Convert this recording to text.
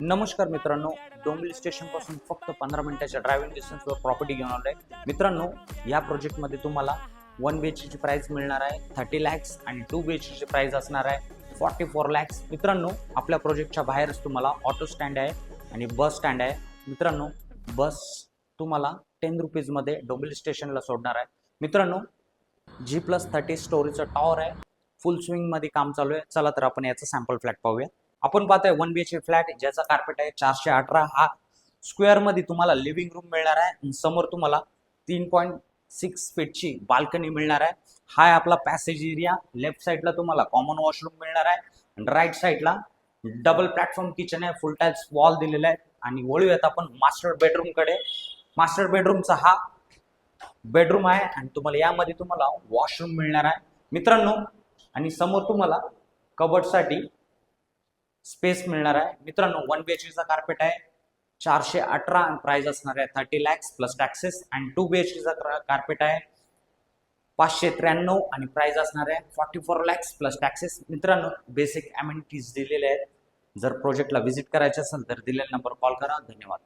नमस्कार मित्रांनो, डोंबिवली स्टेशन पासून फक्त 15 मिनिटाच्या ड्रायव्हिंग डिस्टन्सवर प्रॉपर्टी घेऊन आलोय. मित्रांनो, या प्रोजेक्टमध्ये तुम्हाला 1 BHK ची प्राइस मिळणार आहे 30 lakhs आणि 2 BHK ची प्राइस असणार आहे 44 lakhs. मित्रांनो, आपल्या प्रोजेक्टच्या बाहेरच तुम्हाला ऑटो स्टँड आहे आणि बस स्टँड आहे. मित्रांनो, बस तुम्हाला 10 रुपीज मध्ये डोंबिवली स्टेशनला सोडणार आहे. मित्रांनो, G+30 स्टोरीचं टॉवर आहे, फुल स्विंग मध्ये काम चालू आहे. चला तर आपण याचा सॅम्पल फ्लॅट पाहूया. आपण पाहतोय 1 BHK फ्लॅट ज्याचा कार्पेट आहे 418. हा स्क्वेअर मध्ये तुम्हाला लिव्हिंग रूम मिळणार आहे. समोर तुम्हाला 3.6 फीटची बाल्कनी मिळणार आहे. हा आहे आपला पॅसेज एरिया. लेफ्ट साइडला तुम्हाला कॉमन वॉशरूम मिळणार आहे आणि राईट साइडला डबल प्लॅटफॉर्म किचन आहे. फुल टाइल्स वॉल दिलेला आहे. आणि वळूयात आपण मास्टर बेडरूम कडे. मास्टर बेडरूमचा हा बेडरूम आहे आणि तुम्हाला यामध्ये तुम्हाला वॉशरूम मिळणार आहे मित्रांनो. आणि समोर तुम्हाला कबर्डसाठी स्पेस मिळणार आहे मित्रांनो. 1 BHK चा कार्पेट आहे 418 आणि प्राइस असणार आहे 30 lakhs प्लस टॅक्सेस. आणि 2 BHK चा कार्पेट आहे 593 आणि प्राइस असणार आहे 44 lakhs प्लस टॅक्सेस. मित्रांनो, बेसिक अमेनिटीज दिलेले आहेत. जर प्रोजेक्टला व्हिजिट करायचे असेल तर दिलेला नंबर कॉल करा. धन्यवाद.